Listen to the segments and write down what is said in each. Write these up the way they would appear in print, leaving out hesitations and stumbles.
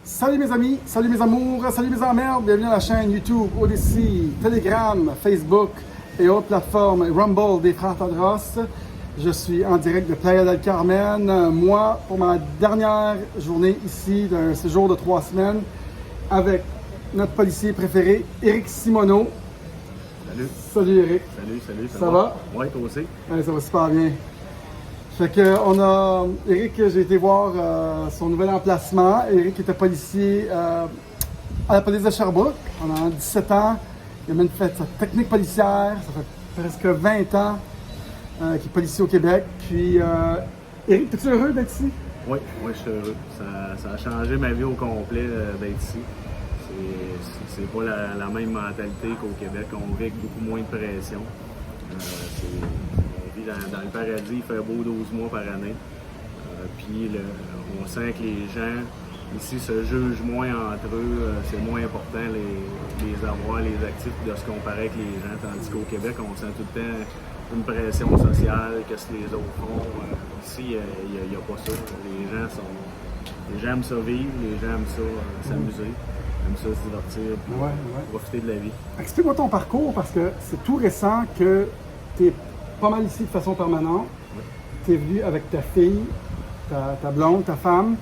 Salut mes amis, salut mes amours, salut mes emmerdes, bienvenue à la chaîne YouTube, Odyssey, Telegram, Facebook et autres plateformes, Rumble des Frères Tadros. Je suis en direct de Playa del Carmen, moi pour ma dernière journée ici d'un séjour de 3 semaines avec notre policier préféré, Éric Simoneau. Salut. Salut Éric. Salut. Ça va? Oui, toi aussi. Ouais, ça va super bien. Fait que on a Éric, j'ai été voir son nouvel emplacement. Éric était policier à la police de Sherbrooke pendant 17 ans. Il a même fait sa technique policière. Ça fait presque 20 ans qu'il est policier au Québec. Puis Éric, es-tu heureux d'être ici? Oui, je suis heureux. Ça a changé ma vie au complet d'être ici. C'est pas la même mentalité qu'au Québec. On vit avec beaucoup moins de pression. On vit dans le paradis, il fait beau 12 mois par année. Puis on sent que les gens ici se jugent moins entre eux. C'est moins important les avoirs, les actifs de se comparer avec les gens. Tandis qu'au Québec, on sent tout le temps une pression sociale, qu'est-ce que les autres font. Ici, il n'y a pas ça. Les gens aiment ça vivre, les gens aiment ça s'amuser. Aime ça se divertir, profiter de la vie. Explique-moi ton parcours parce que c'est tout récent que tu es pas mal ici de façon permanente. Oui. Tu es venu avec ta fille, ta blonde, ta femme,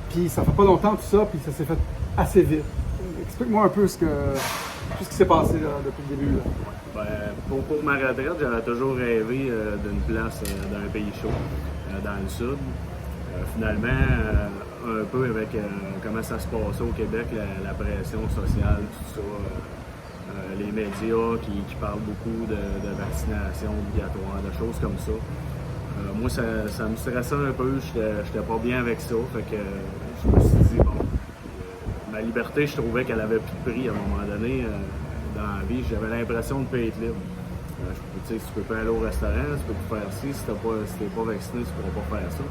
puis ça fait pas longtemps tout ça, puis ça s'est fait assez vite. Explique-moi un peu tout ce qui s'est passé là, depuis le début. Là. Pour ma retraite, j'avais toujours rêvé d'une place dans un pays chaud, dans le sud. Finalement, un peu avec comment ça se passait au Québec, la pression sociale, tout ça, les médias qui parlent beaucoup de vaccination obligatoire, de choses comme ça. Moi, ça me stressait un peu, j'étais pas bien avec ça, fait que je me suis dit, bon, ma liberté, je trouvais qu'elle avait plus de prix à un moment donné dans la vie, j'avais l'impression de ne pas être libre. Tu peux pas aller au restaurant, tu peux pas faire ci, si t'es pas vacciné, tu pourras pas faire ça.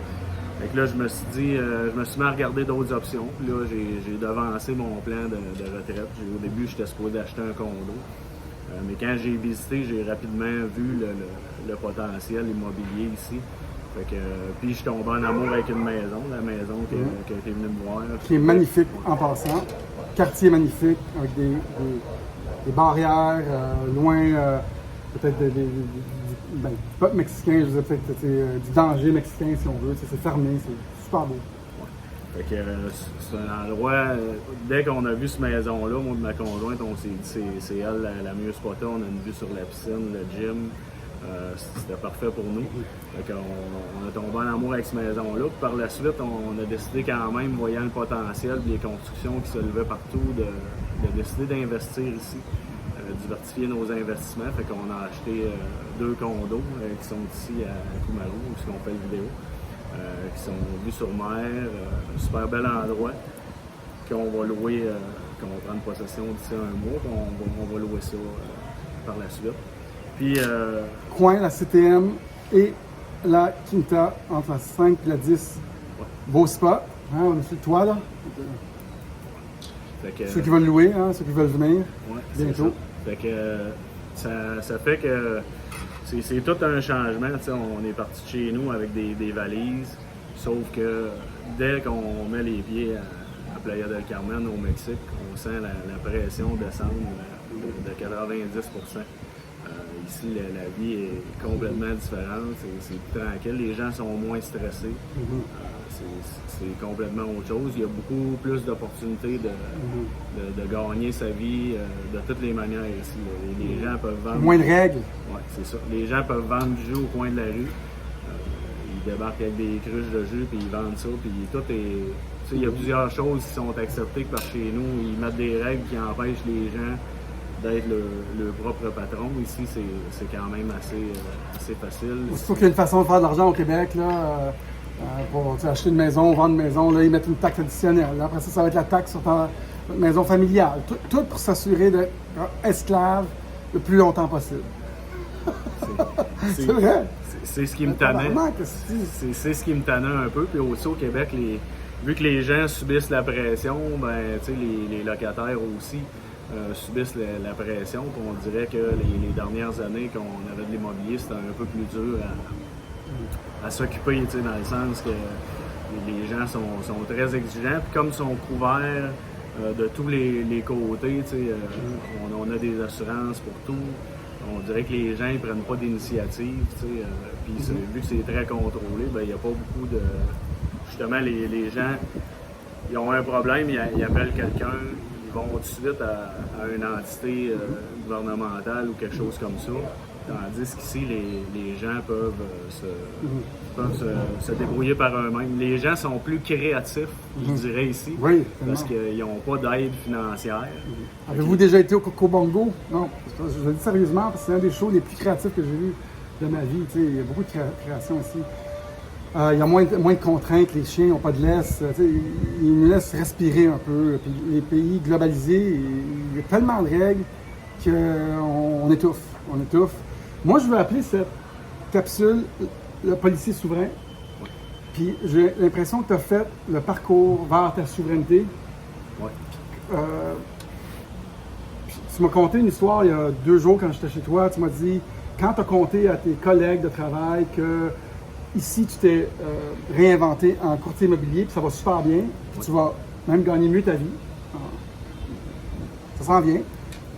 Fait que là, je me suis dit, je me suis mis à regarder d'autres options. Puis là, j'ai devancé mon plan de retraite. Au début, j'étais supposé acheter un condo. Mais quand j'ai visité, j'ai rapidement vu le potentiel immobilier ici. Fait que, puis je suis tombé en amour avec une maison, la maison qui a été venue me voir. Qui est magnifique en passant. Quartier magnifique, avec des barrières, loin peut-être du peuple mexicain, je veux dire peut-être du danger mexicain si on veut. C'est fermé, c'est super beau. Fait que c'est un endroit, dès qu'on a vu cette maison-là, moi et ma conjointe, on s'est dit c'est elle la mieux spotée. On a une vue sur la piscine, le gym. C'était parfait pour nous. Fait qu'on a tombé en amour avec cette maison-là. Puis par la suite, on a décidé quand même, voyant le potentiel, les constructions qui se levaient partout, de décider d'investir ici. Diversifier nos investissements. Fait qu'on a acheté 2 condos qui sont ici à Kumaru, où on fait le vidéo, qui sont vus sur mer, un super bel endroit qu'on va louer, qu'on va prendre possession d'ici un mois, puis on va louer ça par la suite. Puis, coin, la CTM et la Quinta, entre la 5 et la 10. Ouais. Beau spot. Hein, on est sur le toit, là. Fait que, ceux qui veulent louer, hein, ceux qui veulent venir, bientôt. Fait que ça fait que c'est tout un changement. On est parti de chez nous avec des valises, sauf que dès qu'on met les pieds à Playa del Carmen au Mexique, on sent la pression descendre de 90%. Ici, la vie est complètement différente, c'est plus tranquille, les gens sont moins stressés. C'est complètement autre chose. Il y a beaucoup plus d'opportunités de gagner sa vie de toutes les manières ici. Les gens peuvent vendre. Moins de règles. Oui, c'est ça. Les gens peuvent vendre du jus au coin de la rue. Ils débarquent avec des cruches de jus puis ils vendent ça. Puis tout est. Il y a plusieurs choses qui sont acceptées que par chez nous. Ils mettent des règles qui empêchent les gens d'être leur propre patron. Ici, c'est quand même assez facile. Surtout qu'il y a une façon de faire de l'argent au Québec, là. Pour acheter une maison, vendre une maison, là, ils mettent une taxe additionnelle. Après ça, ça va être la taxe sur ta maison familiale. Tout pour s'assurer d'être esclave le plus longtemps possible. C'est vrai. C'est ce qui me tannait. C'est ce qui me tannait un peu. Puis aussi au Québec, vu que les gens subissent la pression, les locataires aussi subissent la pression. Puis on dirait que les dernières années qu'on avait de l'immobilier, c'était un peu plus dur à s'occuper, dans le sens que les gens sont très exigeants. Puis comme ils sont couverts de tous les côtés, on a des assurances pour tout. On dirait que les gens ne prennent pas d'initiative. Puis vu que c'est très contrôlé, il n'y a pas beaucoup de... Justement, les gens, ils ont un problème, ils appellent quelqu'un, ils vont tout de suite à une entité gouvernementale ou quelque chose comme ça. Tandis qu'ici, les gens peuvent se débrouiller par eux-mêmes. Les gens sont plus créatifs, je dirais ici, oui, parce qu'ils n'ont pas d'aide financière. Avez-vous déjà été au Coco Bongo? Non, je le dis sérieusement, parce que c'est un des shows les plus créatifs que j'ai vu de ma vie. Il y a beaucoup de création ici. Il y a moins de contraintes, les chiens n'ont pas de laisse. Ils nous laissent respirer un peu. Puis les pays globalisés, il y a tellement de règles qu'on étouffe. On étouffe. Moi, je veux appeler cette capsule le policier souverain. Oui. Puis j'ai l'impression que tu as fait le parcours vers ta souveraineté. Oui. Tu m'as conté une histoire il y a 2 jours quand j'étais chez toi. Tu m'as dit, quand tu as conté à tes collègues de travail que ici, tu t'es réinventé en courtier immobilier, puis ça va super bien, puis tu vas même gagner mieux ta vie. Ça s'en vient.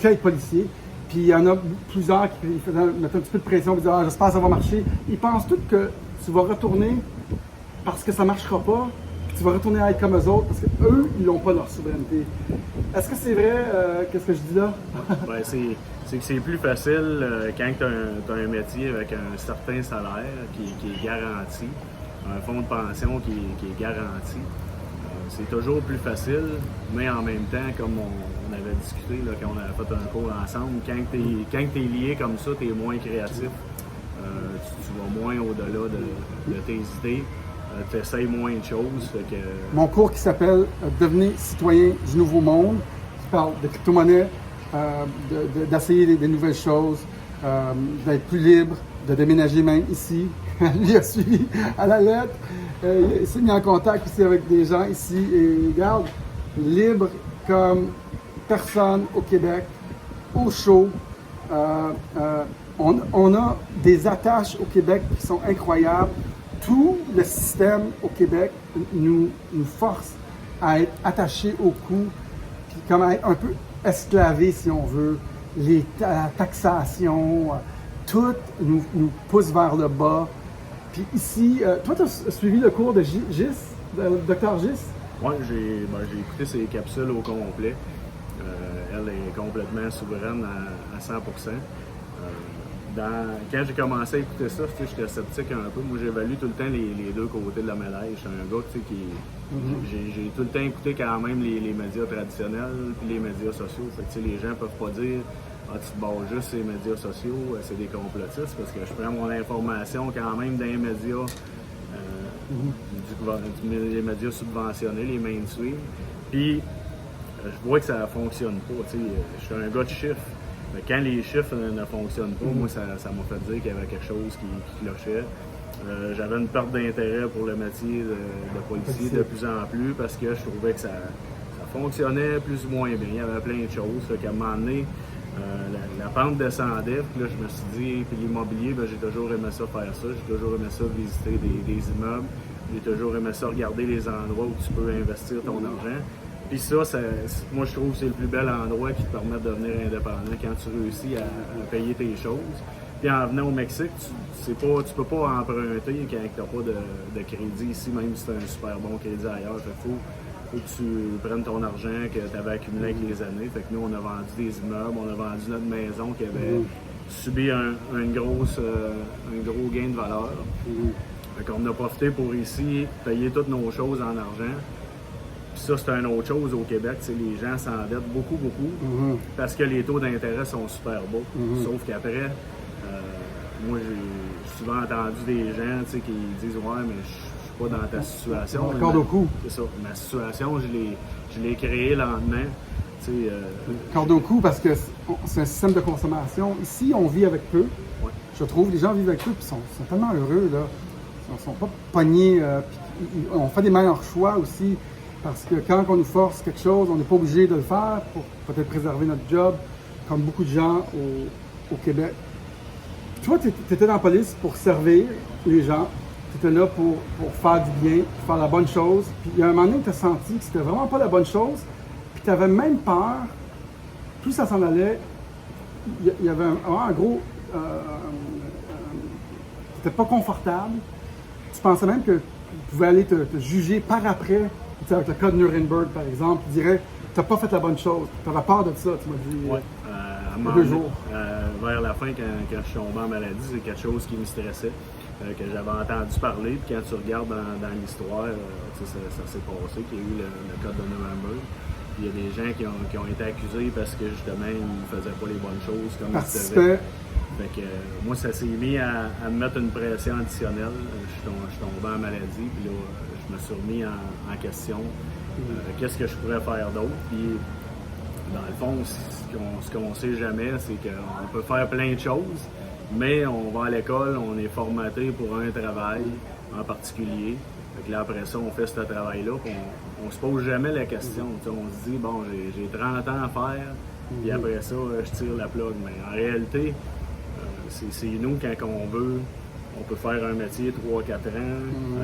Quel policier. Puis il y en a plusieurs qui mettent un petit peu de pression et disent « Ah, j'espère que ça va marcher ». Ils pensent tous que tu vas retourner parce que ça ne marchera pas, que tu vas retourner à être comme eux autres, parce qu'eux, ils n'ont pas leur souveraineté. Est-ce que c'est vrai, qu'est-ce que je dis là? C'est que c'est plus facile quand tu as un métier avec un certain salaire qui est garanti, un fonds de pension qui est garanti. C'est toujours plus facile, mais en même temps, comme on avait discuté là, quand on avait fait un cours ensemble, quand tu es lié comme ça, tu es moins créatif, tu vas moins au-delà de tes idées, tu essayes moins de choses. Fait que... Mon cours qui s'appelle « Devenez citoyen du nouveau monde », qui parle de crypto-monnaie, d'essayer des nouvelles choses, d'être plus libre, de déménager même ici. Lui a suivi à la lettre. Il s'est mis en contact aussi avec des gens ici et regarde, libre comme personne au Québec, au chaud. On a des attaches au Québec qui sont incroyables. Tout le système au Québec nous force à être attachés au cou, puis comme à être un peu esclavés si on veut. La taxation, tout nous pousse vers le bas. Puis ici, toi, tu as suivi le cours de Gis, Dr. Gis? Oui, j'ai écouté ses capsules au complet. Elle est complètement souveraine à 100%. Quand j'ai commencé à écouter ça, j'étais sceptique un peu. Moi, j'évalue tout le temps les deux côtés de la médaille. Je suis un gars j'ai tout le temps écouté quand même les médias traditionnels puis les médias sociaux. Fait que, les gens peuvent pas dire « Ah, tu te bases juste sur les médias sociaux, c'est des complotistes » parce que je prends mon information quand même dans les médias, les médias subventionnés, les mainstream. Puis, je vois que ça fonctionne pas. Je suis un gars de chiffres. Mais quand les chiffres ne fonctionnent pas, moi, ça m'a fait dire qu'il y avait quelque chose qui clochait. J'avais une perte d'intérêt pour le métier de policier de plus en plus parce que je trouvais que ça fonctionnait plus ou moins bien. Il y avait plein de choses. Fait qu'à un moment donné, la pente descendait. Puis là, je me suis dit, puis l'immobilier, j'ai toujours aimé ça faire ça. J'ai toujours aimé ça visiter des immeubles. J'ai toujours aimé ça regarder les endroits où tu peux investir ton argent. Puis ça, moi je trouve que c'est le plus bel endroit qui te permet de devenir indépendant quand tu réussis à payer tes choses. Puis en venant au Mexique, tu peux pas emprunter quand tu n'as pas de crédit ici, même si tu as un super bon crédit ailleurs. Fait faut que tu prennes ton argent que tu avais accumulé avec les années. Fait que nous, on a vendu des immeubles, on a vendu notre maison qui avait subi un gros gain de valeur. Fait qu'on a profité pour ici payer toutes nos choses en argent. Ça, c'est une autre chose au Québec, les gens s'endettent beaucoup, parce que les taux d'intérêt sont super bas. Sauf qu'après, moi, j'ai souvent entendu des gens qui disent « Ouais, mais je suis pas dans ta situation. » Corde au cou. C'est ça. Ma situation, je l'ai créée lentement. Corde au cou parce que c'est un système de consommation. Ici, on vit avec peu. Ouais. Je trouve, les gens vivent avec peu et sont tellement heureux. Là. Ils ne sont pas pognés. On fait des meilleurs choix aussi. Parce que quand on nous force quelque chose, on n'est pas obligé de le faire pour peut-être préserver notre job, comme beaucoup de gens au Québec. Toi, tu étais dans la police pour servir les gens. tu étais là pour faire du bien, pour faire la bonne chose. Puis il y a un moment donné que tu as senti que c'était vraiment pas la bonne chose, puis tu avais même peur, plus ça s'en allait, il y avait un gros... tu n'étais pas confortable. Tu pensais même que tu pouvais aller te juger par après, tu sais, avec le code Nuremberg par exemple, tu dirais tu n'as pas fait la bonne chose. Tu avais peur de ça, tu m'as dit. Ouais. Il y a 2 jours. Vers la fin, quand je suis tombé en maladie, c'est quelque chose qui me stressait, que j'avais entendu parler. Puis quand tu regardes dans l'histoire, ça s'est passé, qu'il y a eu le code de Nuremberg. Il y a des gens qui ont été accusés parce que justement, ils ne faisaient pas les bonnes choses comme ils devaient. Fait que, moi, ça s'est mis à me mettre une pression additionnelle. Je suis tombé en maladie, puis là, je me suis remis en question. Qu'est-ce que je pourrais faire d'autre? Puis, dans le fond, ce qu'on sait jamais, c'est qu'on peut faire plein de choses, mais on va à l'école, on est formaté pour un travail en particulier. Fait que là, après ça, on fait ce travail-là, on se pose jamais la question. T'sais, on se dit, bon, j'ai 30 ans à faire, puis après ça, je tire la plug. Mais en réalité, c'est nous, quand on veut, on peut faire un métier 3-4 ans,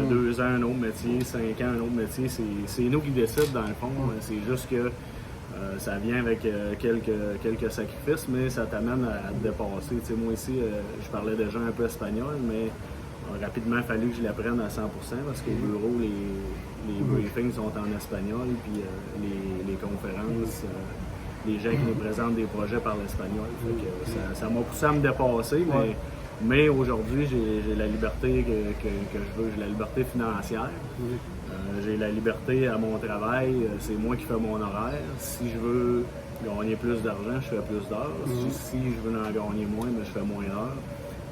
2 ans un autre métier, 5 ans un autre métier. C'est nous qui décidons dans le fond. C'est juste que ça vient avec quelques sacrifices, mais ça t'amène à te dépasser. T'sais, moi ici, je parlais déjà un peu espagnol, mais rapidement, il a fallu que je l'apprenne à 100% parce qu'au bureau, les briefings sont en espagnol, puis les conférences, les gens qui nous présentent des projets par l'espagnol. Ça m'a poussé à me dépasser, mais aujourd'hui, j'ai la liberté que je veux. J'ai la liberté financière. J'ai la liberté à mon travail. C'est moi qui fais mon horaire. Si je veux gagner plus d'argent, je fais plus d'heures. Si je veux en gagner moins, je fais moins d'heures.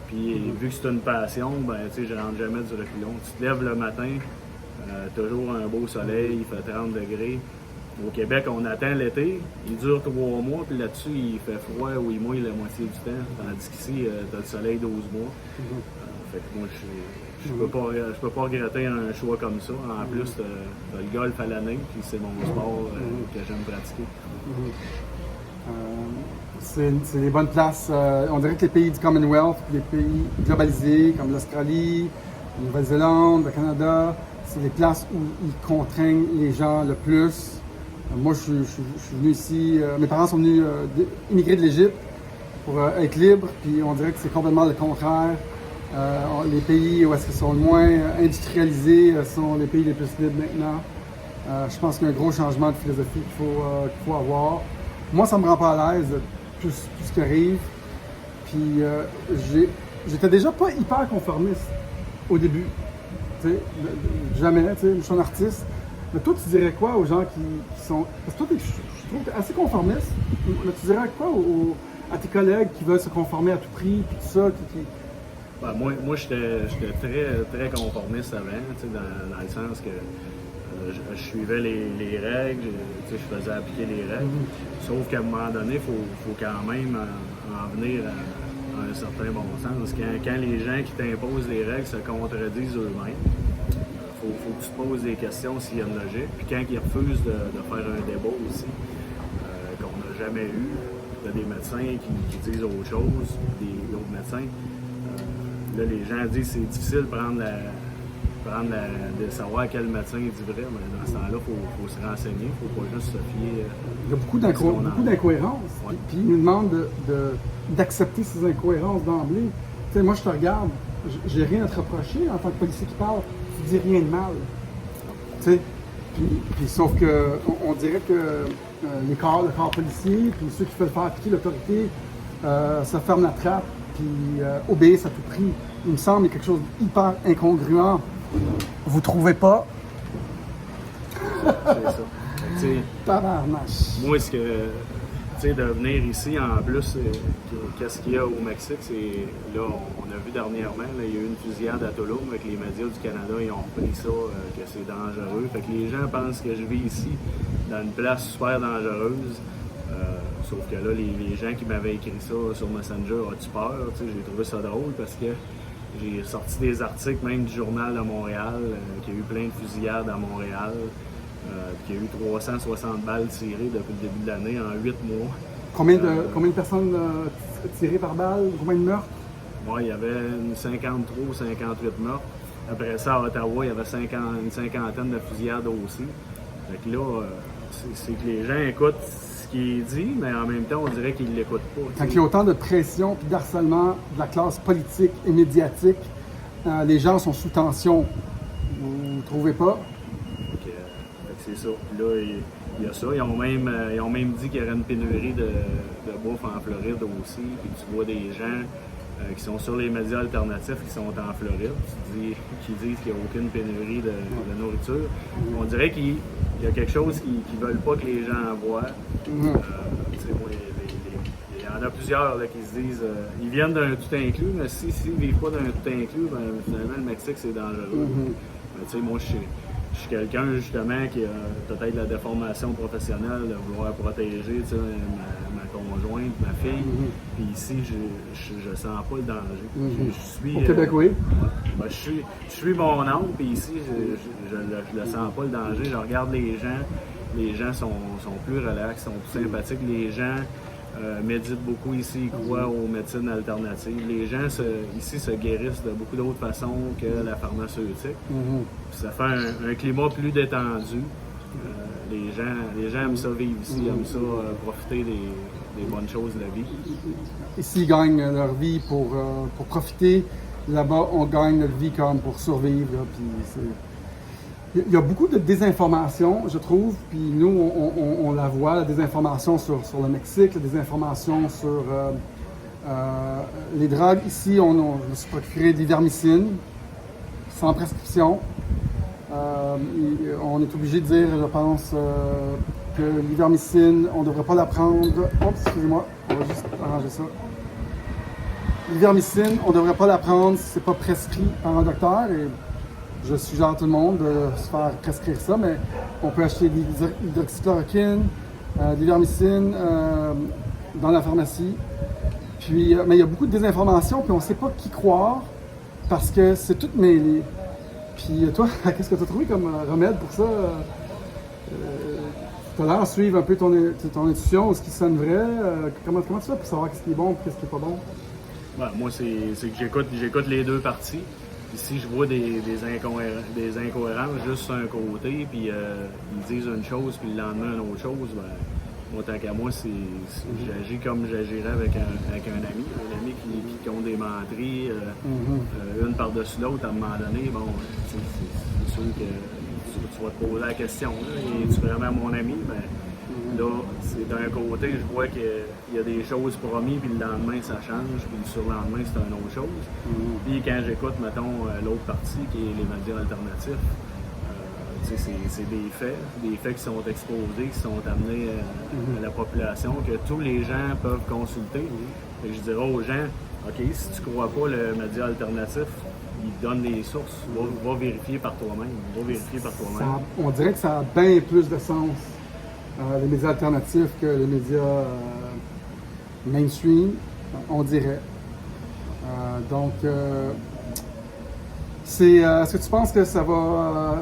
Puis vu que c'est une passion, je rentre jamais du reculon. Tu te lèves le matin, toujours un beau soleil, il fait 30 degrés. Au Québec, on attend l'été, il dure 3 mois, puis là-dessus, il fait froid ou il mouille la moitié du temps. Tandis qu'ici, tu as le soleil 12 mois. Fait que moi, je peux pas regretter un choix comme ça. En plus, tu as le golf à l'année, puis c'est mon sport que j'aime pratiquer. C'est des bonnes places. On dirait que les pays du Commonwealth, les pays globalisés comme l'Australie, la Nouvelle-Zélande, le Canada, c'est les places où ils contraignent les gens le plus. Moi, je suis venu ici, mes parents sont venus immigrer de l'Égypte pour être libres, puis on dirait que c'est complètement le contraire. Les pays où est-ce qu'ils sont le moins industrialisés sont les pays les plus libres maintenant. Je pense qu'il y a un gros changement de philosophie qu'il faut avoir. Moi, ça me rend pas à l'aise, tout ce qui arrive. Puis j'étais déjà pas hyper conformiste au début. Jamais, je suis un artiste. Mais toi, tu dirais quoi aux gens qui sont... Parce que toi, je trouve que t'es assez conformiste. Mais tu dirais quoi à tes collègues qui veulent se conformer à tout prix, puis tout ça, moi, j'étais très conformiste avant, dans le sens que je suivais les règles, je faisais appliquer les règles. Sauf qu'à un moment donné, il faut quand même en venir à un certain bon sens. Quand les gens qui t'imposent les règles se contredisent eux-mêmes, faut que tu te poses des questions s'il y a une logique. Puis quand ils refusent de faire un débat aussi, qu'on n'a jamais eu, il y a des médecins qui disent autre chose, d'autres médecins. Là, les gens disent que c'est difficile de savoir quel médecin dit vrai, mais dans ce temps-là, il faut se renseigner, il ne faut pas juste se fier. Il y a beaucoup d'incohérences. Ouais. Puis ils nous demandent d'accepter ces incohérences d'emblée. Tu sais, moi, je te regarde, j'ai rien à te reprocher en tant que policier qui parle, tu dis rien de mal. Tu sais, puis sauf que on dirait que le corps policier, puis ceux qui veulent faire appliquer l'autorité, se ferment la trappe, puis obéissent à tout prix. Il me semble qu'il y a quelque chose d'hyper incongruent. Vous trouvez pas? C'est ça. Tabarnache. Moi, ce que, de venir ici, en plus, qu'est-ce qu'il y a au Mexique, c'est, là, on a vu dernièrement, là, il y a eu une fusillade à Tulum, avec les médias du Canada, ils ont repris ça, que c'est dangereux. Fait que les gens pensent que je vis ici, dans une place super dangereuse. Sauf que là, les gens qui m'avaient écrit ça sur Messenger, as-tu peur? J'ai trouvé ça drôle parce que j'ai sorti des articles même du Journal de Montréal, qu'il y a eu plein de fusillades à Montréal, qu'il y a eu 360 balles tirées depuis le début de l'année en 8 mois. Combien de personnes tirées par balle? Combien de meurtres? Moi, il y avait une 53 ou 58 meurtres. Après ça, à Ottawa, il y avait une cinquantaine de fusillades aussi. Fait que là, c'est que les gens écoutent ce qui est dit, mais en même temps, on dirait qu'ils ne l'écoutent pas. Quand il y a autant de pression et d'harcèlement de la classe politique et médiatique, les gens sont sous tension. Vous ne trouvez pas? Fait que c'est ça. Puis là, il y a ça. Ils ont même dit qu'il y aurait une pénurie de bouffe en Floride aussi. Puis tu vois des gens qui sont sur les médias alternatifs qui sont en Floride, qui disent qu'il n'y a aucune pénurie de nourriture. On dirait qu'il y a quelque chose qu'ils ne veulent pas que les gens voient. Il y en a plusieurs là, qui se disent ils viennent d'un tout inclus, mais s'ils ne vivent pas d'un tout inclus, ben, finalement le Mexique c'est dangereux. Moi je suis quelqu'un justement qui a peut-être la déformation professionnelle de vouloir protéger ma conjointe, ma fille. Puis ici, je sens pas le danger. Je suis, au Québec, oui. Ben, je suis mon oncle, puis ici, je le sens pas le danger. Je regarde les gens sont plus relax, sont plus sympathiques. Les gens méditent beaucoup ici, ils croient aux médecines alternatives. Les gens ici se guérissent de beaucoup d'autres façons que la pharmaceutique. Ça fait un climat plus détendu. Les gens aiment ça vivre ici, aiment ça profiter des bonnes choses de la vie. Ici, ils gagnent leur vie pour profiter. Là-bas, on gagne notre vie comme pour survivre. Là, puis il y a beaucoup de désinformation, je trouve. Puis nous, on la voit, la désinformation sur le Mexique, la désinformation sur les drogues. Ici, je me suis procuré des vermicines sans prescription. On est obligé de dire, je pense, que l'ivermicine, on ne devrait pas la prendre. Oups, excusez-moi, on va juste arranger ça. L'ivermicine, on ne devrait pas la prendre si ce n'est pas prescrit par un docteur. Et je suggère à tout le monde de se faire prescrire ça, mais on peut acheter de l'hydroxychloroquine, de l'ivermicine dans la pharmacie. Puis, mais il y a beaucoup de désinformation, puis on ne sait pas qui croire parce que c'est tout mêlé. Puis toi, qu'est-ce que tu as trouvé comme remède pour ça? Tu as l'air de suivre un peu ton intuition, ou ce qui sonne vrai. Comment tu fais pour savoir ce qui est bon et ce qui n'est pas bon? Ben, moi, c'est que j'écoute les deux parties. Puis si je vois des incohérences juste sur un côté, puis ils disent une chose, puis le lendemain une autre chose, ben, moi, tant qu'à moi, j'agis comme j'agirais avec un ami qui compte des menteries, une par-dessus l'autre, à un moment donné, bon, c'est sûr que tu vas te poser la question, là, es-tu vraiment mon ami? Ben, là, c'est d'un côté, je vois qu'il y a des choses promises, puis le lendemain, ça change, puis le surlendemain, c'est une autre chose. Puis quand j'écoute, mettons, l'autre partie, qui est les médias alternatifs, c'est des faits qui sont exposés, qui sont amenés à la population, que tous les gens peuvent consulter. Et je dirais aux gens, OK, si tu ne crois pas le média alternatif, il donne des sources, va vérifier par toi-même. On dirait que ça a bien plus de sens, les médias alternatifs, que les médias mainstream, on dirait. Est-ce que tu penses que ça va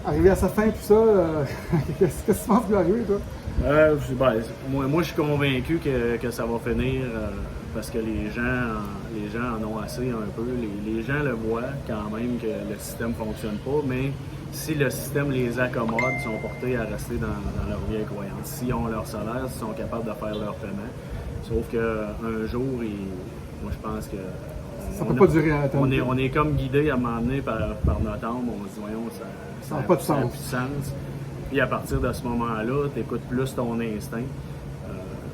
arriver à sa fin, tout ça? Qu'est-ce que tu penses qui va arriver, toi? Moi, je suis convaincu que ça va finir parce que les gens en ont assez un peu. Les gens le voient quand même que le système ne fonctionne pas, mais si le système les accommode, ils sont portés à rester dans leur vieille croyance. S'ils ont leur salaire, s'ils sont capables de faire leur paiement. Sauf qu'un jour, moi, je pense que ça peut pas durer à temps. On est comme guidé à un moment donné par notre âme. On se dit, voyons, ça n'a pas de sens. Ça n'a plus de sens. Puis à partir de ce moment-là, tu écoutes plus ton instinct.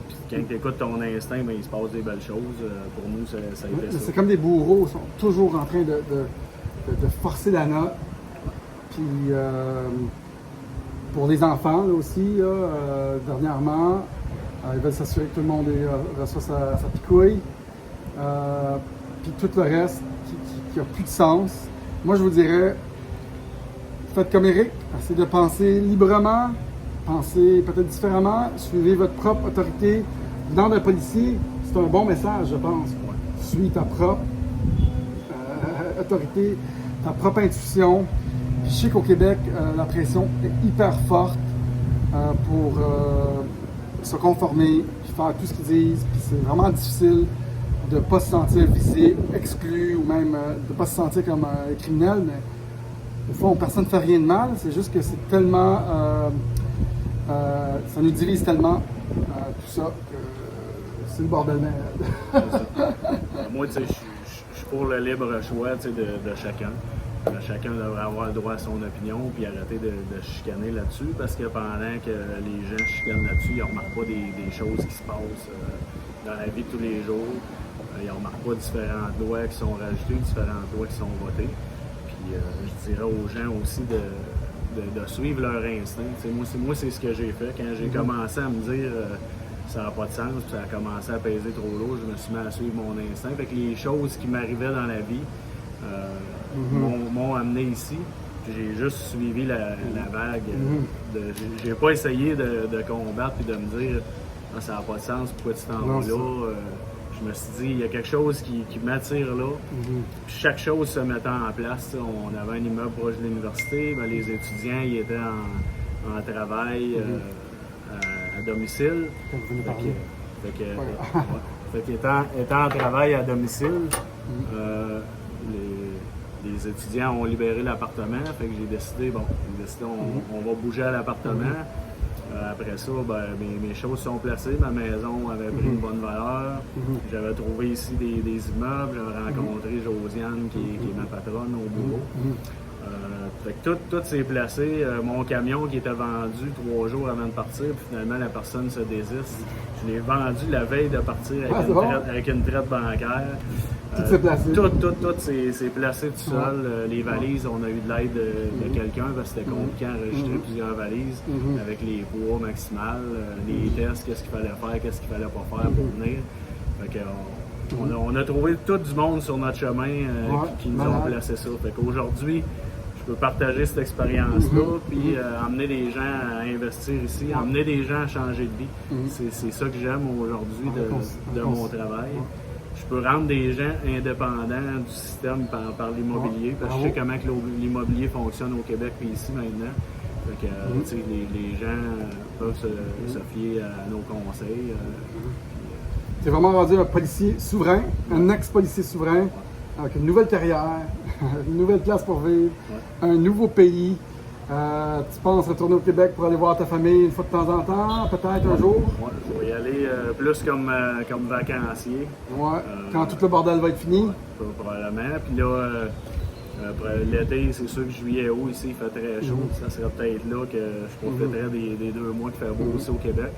Puis quand tu écoutes ton instinct, ben, il se passe des belles choses. Pour nous, ça a été ça. C'est comme des bourreaux, ils sont toujours en train de forcer la note. Puis pour les enfants là, aussi, dernièrement, ils veulent s'assurer que tout le monde reçoit sa picouille. Puis tout le reste qui n'a plus de sens. Moi, je vous dirais, faites comme Eric, essayez de penser librement, pensez peut-être différemment, suivez votre propre autorité. Venant d'un policier, c'est un bon message, je pense. Suis ta propre autorité, ta propre intuition. Puis je sais qu'au Québec, la pression est hyper forte pour se conformer, puis faire tout ce qu'ils disent. Puis c'est vraiment difficile de ne pas se sentir visé, exclu, ou même de ne pas se sentir comme un criminel, mais au fond, personne ne fait rien de mal, c'est juste que c'est tellement... ça nous divise tellement, tout ça, que c'est le bordel malade. Moi, tu sais, je suis pour le libre choix de chacun. Chacun devrait avoir le droit à son opinion puis arrêter de chicaner là-dessus parce que pendant que les gens chicanent là-dessus, ils ne remarquent pas des choses qui se passent dans la vie de tous les jours. Ils ne remarquent pas différentes lois qui sont rajoutées, différentes lois qui sont votées. Puis je dirais aux gens aussi de suivre leur instinct. Moi, c'est ce que j'ai fait. Quand j'ai commencé à me dire ça n'a pas de sens, puis ça a commencé à peser trop lourd, je me suis mis à suivre mon instinct. Fait que les choses qui m'arrivaient dans la vie m'ont amené ici. Puis j'ai juste suivi la vague. J'ai pas essayé de combattre et de me dire ça n'a pas de sens, pourquoi tu t'en vas là. Je me suis dit, il y a quelque chose qui m'attire là. Puis chaque chose se mettant en place. On avait un immeuble proche de l'université. Ben, les étudiants ils étaient en travail à domicile. Fait qu'étant en travail à domicile, les étudiants ont libéré l'appartement. Fait que j'ai décidé, on va bouger à l'appartement. Après ça, mes choses sont placées. Ma maison avait pris une bonne valeur. J'avais trouvé ici des immeubles. J'avais rencontré Josiane, qui est ma patronne au bureau. Fait que tout s'est placé. Mon camion qui était vendu 3 jours avant de partir, puis finalement la personne se désiste. Je l'ai vendu la veille de partir avec une traite bancaire. Tout s'est placé. Tout s'est placé tout seul. Les valises, on a eu de l'aide de quelqu'un parce que c'était compliqué à enregistrer plusieurs valises avec les poids maximales, les tests, qu'est-ce qu'il fallait faire, qu'est-ce qu'il fallait pas faire pour venir. Fait que, on a trouvé tout du monde sur notre chemin qui nous ont placé ça. Fait qu'aujourd'hui, je peux partager cette expérience-là, puis amener les gens à investir ici, amener les gens à changer de vie. C'est ça que j'aime aujourd'hui de mon travail. Je peux rendre des gens indépendants du système par l'immobilier, parce que je sais comment que l'immobilier fonctionne au Québec et ici maintenant. Fait que, les gens peuvent se fier à nos conseils. C'est vraiment rendu un policier souverain, un ex-policier souverain, avec une nouvelle carrière, une nouvelle place pour vivre, un nouveau pays. Tu penses retourner au Québec pour aller voir ta famille une fois de temps en temps, peut-être un jour? Ouais, je vais y aller plus comme vacancier. Quand tout le bordel va être fini? Probablement. Puis là, l'été, c'est sûr que juillet, août, ici, il fait très chaud. Ça serait peut-être là que je profiterais des 2 mois qui fait beau aussi au Québec.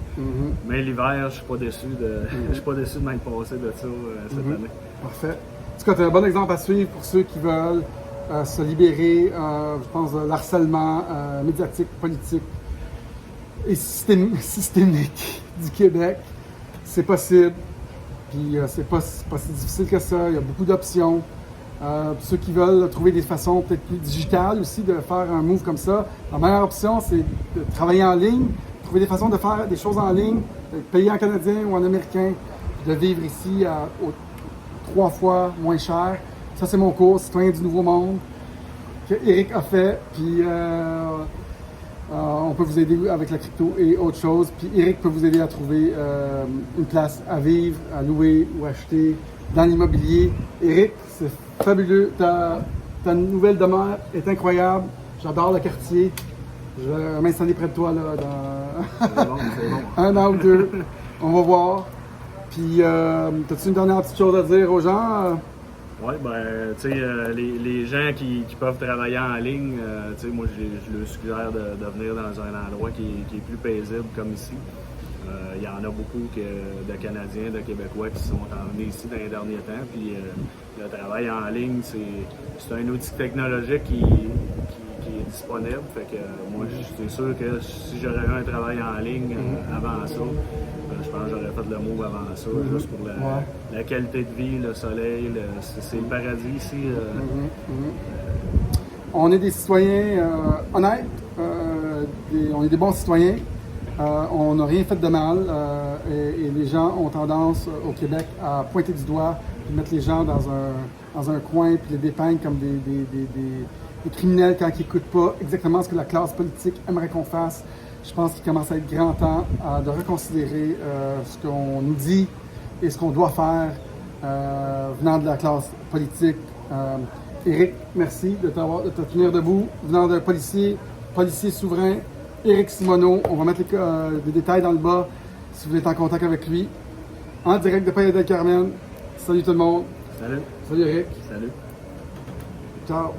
Mais l'hiver, je suis pas déçu de m'être passé de ça cette année. Parfait. En tout cas, tu as un bon exemple à suivre pour ceux qui veulent se libérer, je pense, de l'harcèlement médiatique, politique et systémique du Québec. C'est possible. Puis c'est pas si difficile que ça. Il y a beaucoup d'options. Ceux qui veulent trouver des façons peut-être plus digitales aussi de faire un move comme ça, la meilleure option, c'est de travailler en ligne, trouver des façons de faire des choses en ligne, payer en canadien ou en américain, puis de vivre ici 3 fois moins cher. Ça, c'est mon cours, Citoyen du Nouveau Monde, que Eric a fait. Puis on peut vous aider avec la crypto et autre chose. Puis Eric peut vous aider à trouver une place à vivre, à louer ou acheter dans l'immobilier. Eric, c'est fabuleux. Ta nouvelle demeure est incroyable. J'adore le quartier. Je vais m'installer près de toi là, dans C'est bon. 1 an ou 2. On va voir. Puis, as-tu une dernière petite chose à dire aux gens? Oui, tu sais, les gens qui peuvent travailler en ligne, tu sais, moi, je leur suggère de venir dans un endroit qui est plus paisible comme ici. Il y en a beaucoup de Canadiens, de Québécois qui sont emmenés ici dans les derniers temps. Puis le travail en ligne, c'est un outil technologique qui est disponible. Fait que moi, c'est sûr que si j'aurais eu un travail en ligne avant ça, je pense que j'aurais fait le move avant ça, juste pour la qualité de vie, le soleil, c'est le paradis ici. On est des citoyens honnêtes, on est des bons citoyens. On n'a rien fait de mal et les gens ont tendance au Québec à pointer du doigt et mettre les gens dans un coin puis les dépeindre comme des criminels quand ils n'écoutent pas exactement ce que la classe politique aimerait qu'on fasse. Je pense qu'il commence à être grand temps de reconsidérer ce qu'on nous dit et ce qu'on doit faire venant de la classe politique. Éric, merci de te tenir debout. Venant d'un policier souverain, Éric Simoneau. On va mettre des détails dans le bas si vous êtes en contact avec lui. En direct de Playa del Carmen. Salut tout le monde. Salut. Salut Éric. Salut. Ciao.